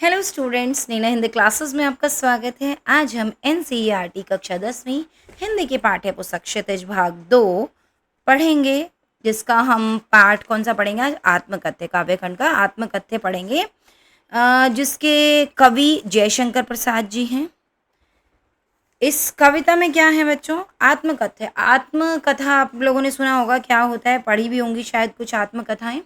Hello students, Neena Hindi classes में आपका स्वागत है। आज हम एनसीईआरटी कक्षा 10वीं हिंदी की पाठ्य पुस्तक क्षितिज भाग 2 पढ़ेंगे, जिसका हम पाठ कौन सा पढ़ेंगे आज? आत्मकथ्य, काव्यखंड का आत्मकथ्य पढ़ेंगे, जिसके कवि जयशंकर प्रसाद जी हैं। इस कविता में क्या है बच्चों? आत्मकथ्य। आत्मकथा आप लोगों ने सुना होगा, क्या होता है, पढ़ी भी होंगी शायद कुछ आत्मकथाएं।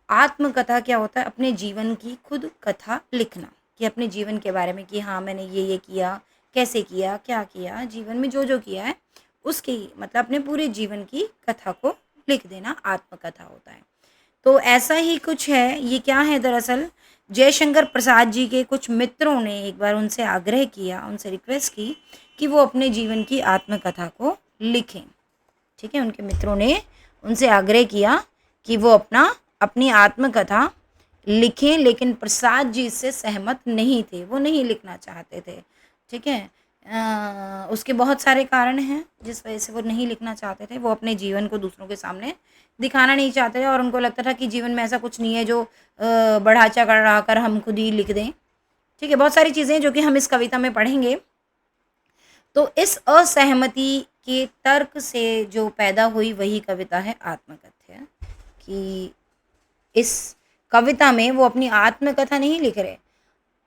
आत्मकथा क्या होता है? अपने जीवन की खुद कथा लिखना, कि अपने जीवन के बारे में, कि हाँ मैंने ये किया, कैसे किया, क्या किया, जीवन में जो जो किया है उसकी, मतलब अपने पूरे जीवन की कथा को लिख देना आत्मकथा होता है। तो ऐसा ही कुछ है। ये क्या है दरअसल, जयशंकर प्रसाद जी के कुछ मित्रों ने एक बार उनसे आग्रह किया, उनसे रिक्वेस्ट की कि वो अपने जीवन की आत्मकथा को लिखें। ठीक है, उनके मित्रों ने उनसे आग्रह किया कि वो अपनी आत्मकथा लिखें, लेकिन प्रसाद जी इससे सहमत नहीं थे, वो नहीं लिखना चाहते थे। ठीक है, उसके बहुत सारे कारण हैं जिस वजह से वो नहीं लिखना चाहते थे। वो अपने जीवन को दूसरों के सामने दिखाना नहीं चाहते थे, और उनको लगता था कि जीवन में ऐसा कुछ नहीं है जो बढ़ा चढ़ा कर हम खुद ही लिख दें। ठीक है, बहुत सारी चीज़ें जो कि हम इस कविता में पढ़ेंगे। तो इस असहमति के तर्क से जो पैदा हुई वही कविता है आत्मकथ्य। कि इस कविता में वो अपनी आत्मकथा नहीं लिख रहे,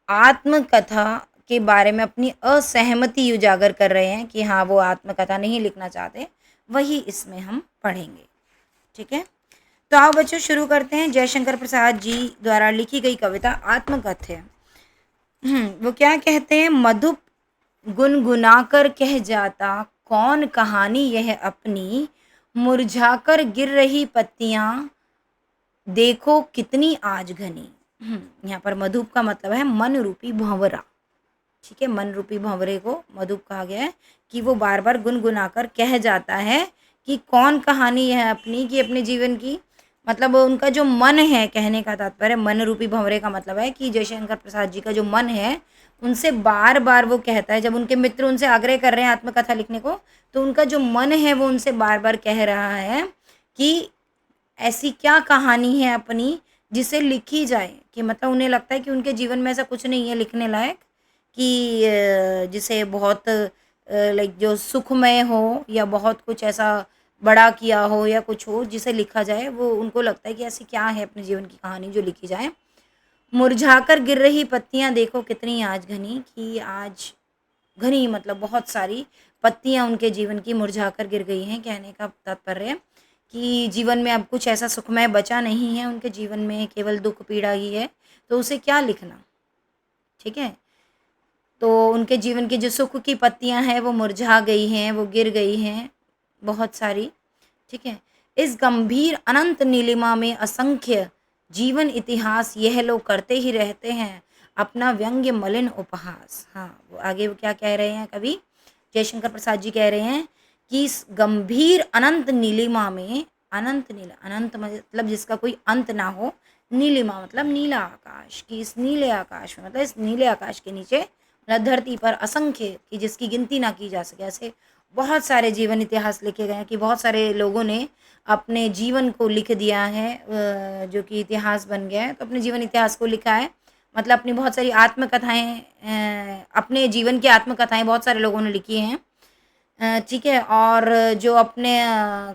आत्मकथा के बारे में अपनी असहमति उजागर कर रहे हैं कि हाँ वो आत्मकथा नहीं लिखना चाहते, वही इसमें हम पढ़ेंगे। ठीक है, तो आओ बच्चों शुरू करते हैं। जयशंकर प्रसाद जी द्वारा लिखी गई कविता आत्मकथ्य। वो क्या कहते हैं? मधुप गुनगुनाकर कह जाता कौन कहानी यह अपनी, मुरझाकर गिर रही पत्तियां देखो कितनी आज घनी। यहाँ पर मधुप का मतलब है मन रूपी भंवरा। ठीक है, मन रूपी भंवरे को मधुप कहा गया है, कि वो बार बार गुनगुनाकर कह जाता है कि कौन कहानी है अपनी, कि अपने जीवन की, मतलब उनका जो मन है, कहने का तात्पर्य मन रूपी भंवरे का मतलब है कि जयशंकर प्रसाद जी का जो मन है उनसे बार बार वो कहता है, जब उनके मित्र उनसे आग्रह कर रहे हैं आत्मकथा लिखने को, तो उनका जो मन है वो उनसे बार बार कह रहा है कि ऐसी क्या कहानी है अपनी जिसे लिखी जाए, कि मतलब उन्हें लगता है कि उनके जीवन में ऐसा कुछ नहीं है लिखने लायक, कि जिसे बहुत लाइक जो सुखमय हो, या बहुत कुछ ऐसा बड़ा किया हो, या कुछ हो जिसे लिखा जाए। वो उनको लगता है कि ऐसी क्या है अपने जीवन की कहानी जो लिखी जाए। मुरझाकर गिर रही पत्तियां देखो कितनी आज घनी, कि आज घनी मतलब बहुत सारी पत्तियां उनके जीवन की मुरझाकर गिर गई हैं। कहने का तात्पर्य कि जीवन में अब कुछ ऐसा सुखमय बचा नहीं है, उनके जीवन में केवल दुख पीड़ा ही है, तो उसे क्या लिखना। ठीक है, तो उनके जीवन की जो सुख की पत्तियां हैं वो मुरझा गई हैं, वो गिर गई हैं बहुत सारी। ठीक है, इस गंभीर अनंत नीलिमा में असंख्य जीवन इतिहास यह लोग करते ही रहते हैं अपना व्यंग्य मलिन उपहास। हाँ, वो आगे वो क्या कह रहे हैं कवि जयशंकर प्रसाद जी? कह रहे हैं कि इस गंभीर अनंत नीलिमा में, अनंत नीला, अनंत मतलब जिसका कोई अंत ना हो, नीलिमा मतलब नीला आकाश, कि इस नीले आकाश में, मतलब इस नीले आकाश के नीचे, मतलब धरती पर असंख्य, कि जिसकी गिनती ना की जा सके, ऐसे बहुत सारे जीवन इतिहास लिखे गए हैं, कि बहुत सारे लोगों ने अपने जीवन को लिख दिया है, जो कि इतिहास बन गया है। तो अपने जीवन इतिहास को लिखा है, मतलब अपनी बहुत सारी आत्मकथाएं, अपने जीवन की आत्मकथाएं बहुत सारे लोगों ने लिखी हैं। ठीक है, और जो अपने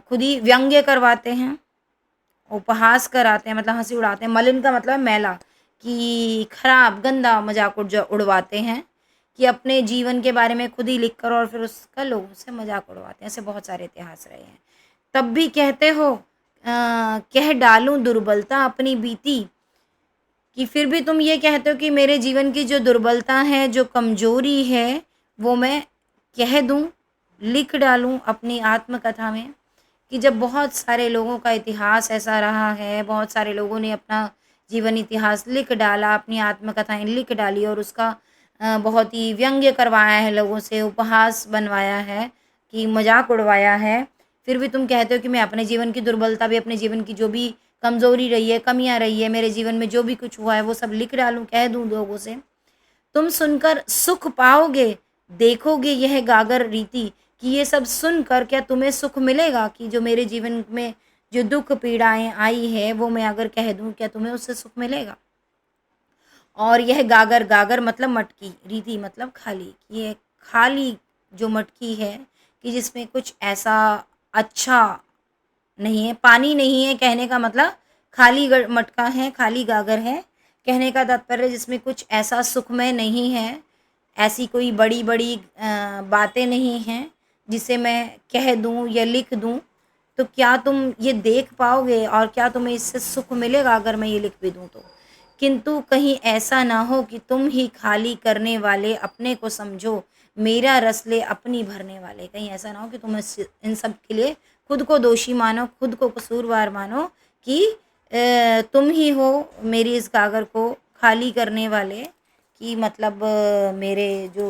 खुद ही व्यंग्य करवाते हैं, उपहास कराते हैं, मतलब हंसी उड़ाते हैं। मलिन का मतलब मैला, कि खराब गंदा मजाक उड़वाते हैं, कि अपने जीवन के बारे में खुद ही लिख कर और फिर उसका लोगों से मजाक उड़वाते हैं। ऐसे बहुत सारे इतिहास रहे हैं। तब भी कहते हो कह डालूं दुर्बलता अपनी बीती, कि फिर भी तुम ये कहते हो कि मेरे जीवन की जो दुर्बलता है, जो कमजोरी है, वो मैं कह दूं, लिख डालूं अपनी आत्मकथा में। कि जब बहुत सारे लोगों का इतिहास ऐसा रहा है, बहुत सारे लोगों ने अपना जीवन इतिहास लिख डाला, अपनी आत्मकथाएं लिख डाली, और उसका बहुत ही व्यंग्य करवाया है, लोगों से उपहास बनवाया है, कि मजाक उड़वाया है, फिर भी तुम कहते हो कि मैं अपने जीवन की दुर्बलता भी, अपने जीवन की जो भी कमज़ोरी रही है, कमियां रही है, मेरे जीवन में जो भी कुछ हुआ है वो सब लिख डालूं, कह दूं लोगों से। तुम सुनकर सुख पाओगे, देखोगे यह गागर रीति, कि ये सब सुनकर क्या तुम्हें सुख मिलेगा, कि जो मेरे जीवन में जो दुख पीड़ाएं आई है वो मैं अगर कह दूं, क्या तुम्हें उससे सुख मिलेगा? और यह गागर, गागर मतलब मटकी, रिधि मतलब खाली, ये खाली जो मटकी है कि जिसमें कुछ ऐसा अच्छा नहीं है, पानी नहीं है, कहने का मतलब खाली मटका है, खाली गागर है, कहने का तात्पर्य जिसमें कुछ ऐसा सुखमय नहीं है, ऐसी कोई बड़ी बड़ी बातें नहीं हैं जिसे मैं कह दूं या लिख दूं। तो क्या तुम ये देख पाओगे और क्या तुम्हें इससे सुख मिलेगा अगर मैं ये लिख भी दूं तो? किंतु कहीं ऐसा ना हो कि तुम ही खाली करने वाले अपने को समझो, मेरा रस ले अपनी भरने वाले। कहीं ऐसा ना हो कि तुम इन सब के लिए खुद को दोषी मानो, खुद को कसूरवार मानो कि तुम ही हो मेरी इस गागर को खाली करने वाले, कि मतलब मेरे जो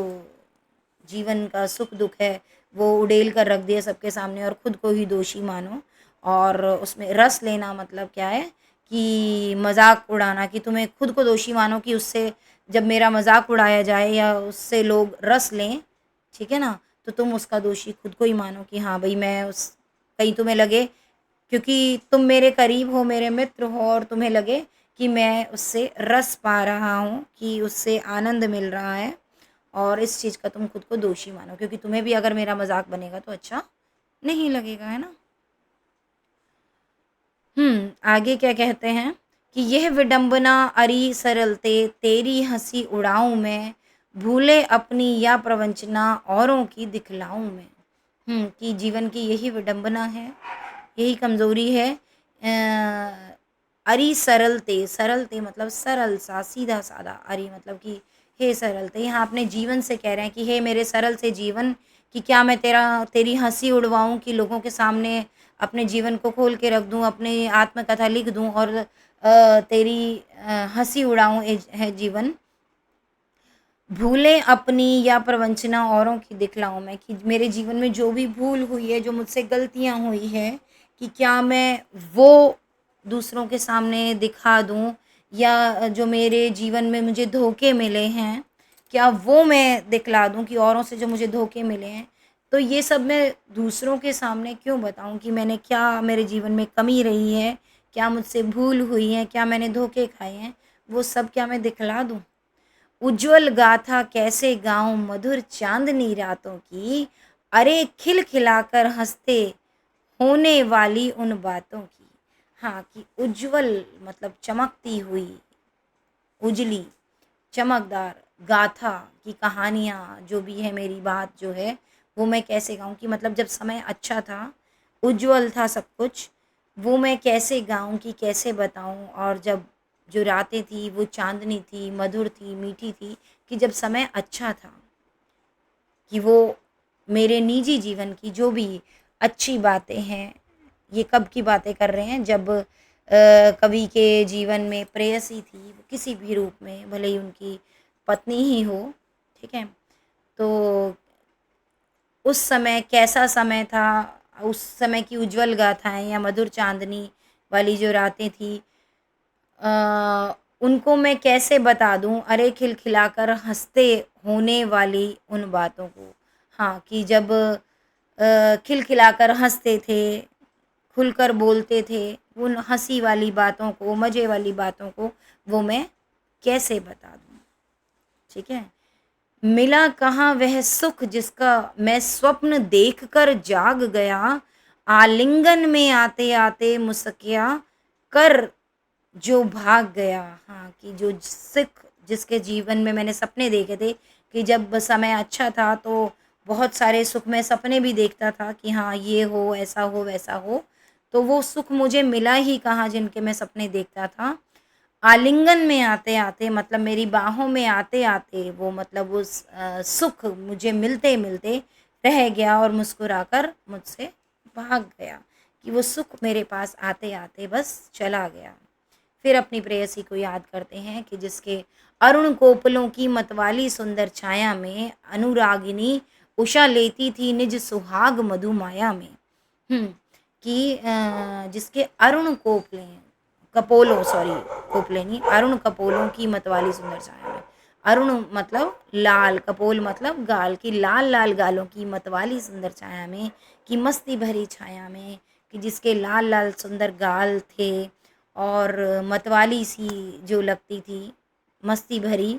जीवन का सुख दुख है वो उड़ेल कर रख दिया सबके सामने और खुद को ही दोषी मानो। और उसमें रस लेना मतलब क्या है कि मजाक उड़ाना, कि तुम्हें खुद को दोषी मानो कि उससे जब मेरा मजाक उड़ाया जाए या उससे लोग रस लें, ठीक है ना, तो तुम उसका दोषी खुद को ही मानो कि हाँ भाई मैं उस, कहीं तुम्हें लगे क्योंकि तुम मेरे करीब हो, मेरे मित्र हो, और तुम्हें लगे कि मैं उससे रस पा रहा हूँ, कि उससे आनंद मिल रहा है, और इस चीज़ का तुम खुद को दोषी मानो, क्योंकि तुम्हें भी अगर मेरा मजाक बनेगा तो अच्छा नहीं लगेगा, है ना। आगे क्या कहते हैं कि यह विडंबना अरी सरलते, तेरी हंसी उड़ाऊं मैं, भूले अपनी या प्रवंचना औरों की दिखलाऊं मैं। कि जीवन की यही विडंबना है, यही कमजोरी है। अरी सरलते, सरलते मतलब सरल सा, सीधा साधा। अरी मतलब कि हे सरलते, यहाँ अपने जीवन से कह रहे हैं कि हे मेरे सरल से जीवन, कि क्या मैं तेरी हंसी उड़वाऊं, कि लोगों के सामने अपने जीवन को खोल के रख दूं, अपनी आत्मकथा लिख दूं और तेरी हंसी उड़ाऊं है जीवन। भूलें अपनी या प्रवंचना औरों की दिखलाऊं मैं, कि मेरे जीवन में जो भी भूल हुई है, जो मुझसे गलतियां हुई है, कि क्या मैं वो दूसरों के सामने दिखा दूं, या जो मेरे जीवन में मुझे धोखे मिले हैं क्या वो मैं दिखला दूं, कि औरों से जो मुझे धोखे मिले हैं तो ये सब मैं दूसरों के सामने क्यों बताऊं, कि मैंने क्या, मेरे जीवन में कमी रही है, क्या मुझसे भूल हुई है, क्या मैंने धोखे खाए हैं, वो सब क्या मैं दिखला दूं। उज्जवल गाथा कैसे गाऊं मधुर चांदनी रातों की, अरे खिल खिलाकर हंसते होने वाली उन बातों की। हाँ, कि उज्जवल मतलब चमकती हुई, उजली, चमकदार, गाथा की कहानियाँ जो भी है, मेरी बात जो है वो मैं कैसे गाऊं, कि मतलब जब समय अच्छा था, उज्जवल था सब कुछ, वो मैं कैसे गाऊं, कि कैसे बताऊं। और जब जो रातें थी वो चांदनी थी, मधुर थी, मीठी थी, कि जब समय अच्छा था, कि वो मेरे निजी जीवन की जो भी अच्छी बातें हैं, ये कब की बातें कर रहे हैं, जब कवि के जीवन में प्रेयसी थी, वो किसी भी रूप में, भले ही उनकी पत्नी ही हो, ठीक है, तो उस समय कैसा समय था, उस समय की उज्जवल गाथाएं या मधुर चांदनी वाली जो रातें थी, उनको मैं कैसे बता दूं, अरे खिलखिलाकर हंसते होने वाली उन बातों को। हाँ, कि जब खिलखिलाकर हंसते थे, खुलकर बोलते थे, उन हंसी वाली बातों को, मज़े वाली बातों को, वो मैं कैसे बता दूं, ठीक है। मिला कहाँ वह सुख जिसका मैं स्वप्न देखकर जाग गया, आलिंगन में आते आते मुस्किया कर जो भाग गया। हाँ, कि जो सुख जिसके जीवन में मैंने सपने देखे थे, कि जब समय अच्छा था तो बहुत सारे सुख में सपने भी देखता था कि हाँ ये हो, ऐसा हो, वैसा हो, तो वो सुख मुझे मिला ही कहाँ जिनके मैं सपने देखता था। आलिंगन में आते आते मतलब मेरी बाहों में आते आते वो, मतलब उस सुख मुझे मिलते मिलते रह गया और मुस्कुराकर मुझसे भाग गया, कि वो सुख मेरे पास आते आते बस चला गया। फिर अपनी प्रेयसी को याद करते हैं कि जिसके अरुण कोपलों की मतवाली सुंदर छाया में अनुरागिनी उषा लेती थी निज सुहाग मधुमाया में। कि जिसके अरुण कोपले, कपोलों, सॉरी कोपले नहीं, अरुण कपोलों की मतवाली सुंदर छाया में, अरुण मतलब लाल, कपोल मतलब गाल, की लाल लाल गालों की मतवाली सुंदर छाया में, कि मस्ती भरी छाया में, कि जिसके लाल लाल सुंदर गाल थे और मतवाली सी जो लगती थी, मस्ती भरी,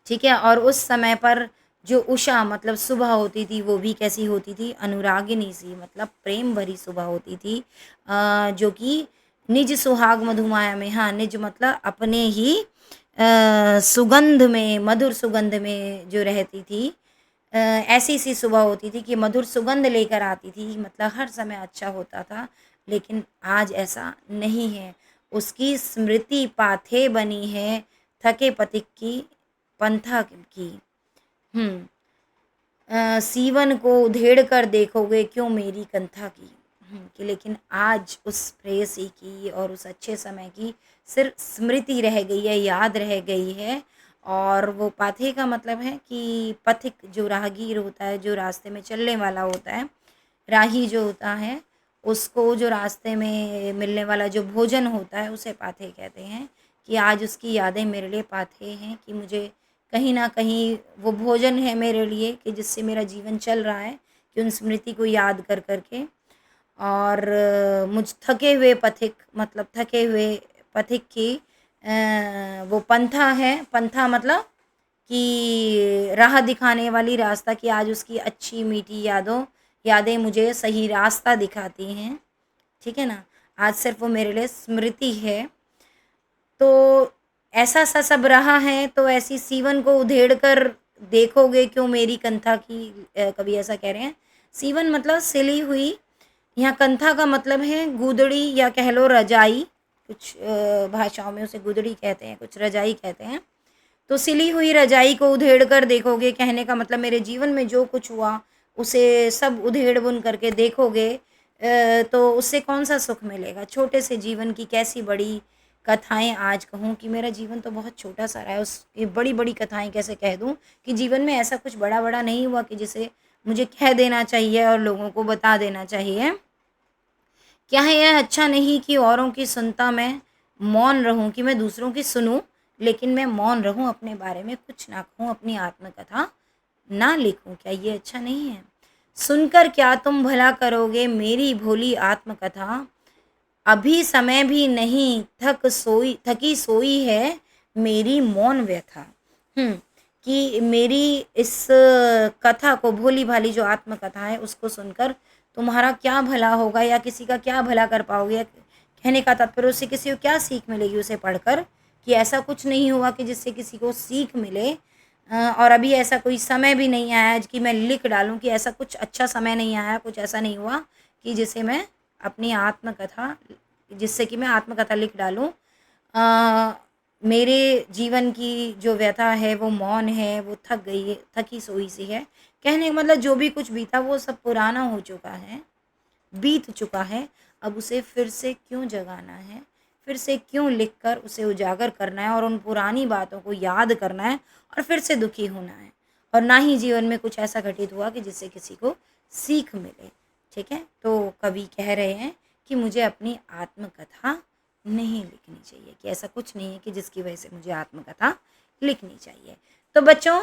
ठीक है। और उस समय पर जो उषा मतलब सुबह होती थी वो भी कैसी होती थी, अनुरागिनी सी, मतलब प्रेम भरी सुबह होती थी, जो कि निज सुहाग मधुमाया में, हाँ निज मतलब अपने ही सुगंध में, मधुर सुगंध में जो रहती थी, ऐसी सी सुबह होती थी कि मधुर सुगंध लेकर आती थी, मतलब हर समय अच्छा होता था। लेकिन आज ऐसा नहीं है, उसकी स्मृति पाथे बनी है, थके पथिक की पंथा की। हुँ। सीवन को उधेड़ कर देखोगे क्यों मेरी कंथा की। कि लेकिन आज उस प्रेयसी की और उस अच्छे समय की सिर्फ़ स्मृति रह गई है, याद रह गई है। और वो पाथे का मतलब है कि पथिक जो राहगीर होता है, जो रास्ते में चलने वाला होता है, राही जो होता है, उसको जो रास्ते में मिलने वाला जो भोजन होता है, उसे पाथे कहते हैं। कि आज उसकी यादें मेरे लिए पाथे हैं, कि मुझे कहीं न कहीं वो भोजन है मेरे लिए, कि जिससे मेरा जीवन चल रहा है, कि उन स्मृति को याद कर कर के। और मुझ थके हुए पथिक मतलब थके हुए पथिक की वो पंथा है, पंथा मतलब कि राह दिखाने वाली, रास्ता, कि आज उसकी अच्छी मीठी यादें मुझे सही रास्ता दिखाती हैं, ठीक है ना। आज सिर्फ़ वो मेरे लिए स्मृति है। तो ऐसा सा सब रहा है, तो ऐसी सीवन को उधेड़ कर देखोगे क्यों मेरी कंथा की, कवि ऐसा कह रहे हैं। सीवन मतलब सिली हुई, यहाँ कंथा का मतलब है गूदड़ी या कह लो रजाई, कुछ भाषाओं में उसे गूदड़ी कहते हैं, कुछ रजाई कहते हैं। तो सिली हुई रजाई को उधेड़ कर देखोगे, कहने का मतलब मेरे जीवन में जो कुछ हुआ उसे सब उधेड़ बुन करके देखोगे, तो उससे कौन सा सुख मिलेगा। छोटे से जीवन की कैसी बड़ी कथाएं आज कहूँ, कि मेरा जीवन तो बहुत छोटा सा रहा है, उसकी बड़ी बड़ी कथाएं कैसे कह दूँ, कि जीवन में ऐसा कुछ बड़ा बड़ा नहीं हुआ कि जिसे मुझे कह देना चाहिए और लोगों को बता देना चाहिए। क्या है यह अच्छा नहीं कि औरों की सुनता मैं मौन रहूं, कि मैं दूसरों की सुनूं लेकिन मैं मौन रहूं, अपने बारे में कुछ ना कहूं, अपनी आत्मकथा ना लिखूं। क्या ये अच्छा नहीं है। सुनकर क्या तुम भला करोगे मेरी भोली आत्मकथा, अभी समय भी नहीं थकी सोई है मेरी मौन व्यथा। कि मेरी इस कथा को, भोली भाली जो आत्मकथा है, उसको सुनकर तुम्हारा क्या भला होगा, या किसी का क्या भला कर पाओगे, या कहने का तात्पर्य उससे किसी को क्या सीख मिलेगी उसे पढ़कर, कि ऐसा कुछ नहीं हुआ कि जिससे किसी को सीख मिले। और अभी ऐसा कोई समय भी नहीं आया कि मैं लिख डालूं, कि ऐसा कुछ अच्छा समय नहीं आया, कुछ ऐसा नहीं हुआ कि जिसे मैं अपनी आत्मकथा जिससे कि मैं आत्मकथा लिख डालूं। मेरे जीवन की जो व्यथा है वो मौन है, वो थक गई है, थकी सोई सी है। कहने का मतलब जो भी कुछ बीता वो सब पुराना हो चुका है, बीत चुका है। अब उसे फिर से क्यों जगाना है, फिर से क्यों लिखकर उसे उजागर करना है, और उन पुरानी बातों को याद करना है, और फिर से दुखी होना है। और ना ही जीवन में कुछ ऐसा घटित हुआ कि जिससे किसी को सीख मिले, ठीक है। तो कवि कह रहे हैं कि मुझे अपनी आत्मकथा नहीं लिखनी चाहिए, कि ऐसा कुछ नहीं है कि जिसकी वजह से मुझे आत्मकथा लिखनी चाहिए। तो बच्चों,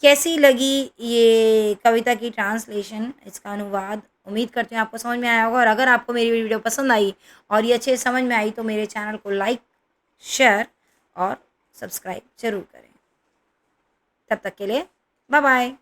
कैसी लगी ये कविता की ट्रांसलेशन, इसका अनुवाद। उम्मीद करती हूँ आपको समझ में आया होगा, और अगर आपको मेरी वीडियो पसंद आई और ये अच्छे समझ में आई तो मेरे चैनल को लाइक, शेयर और सब्सक्राइब ज़रूर करें। तब तक के लिए बाय बाय।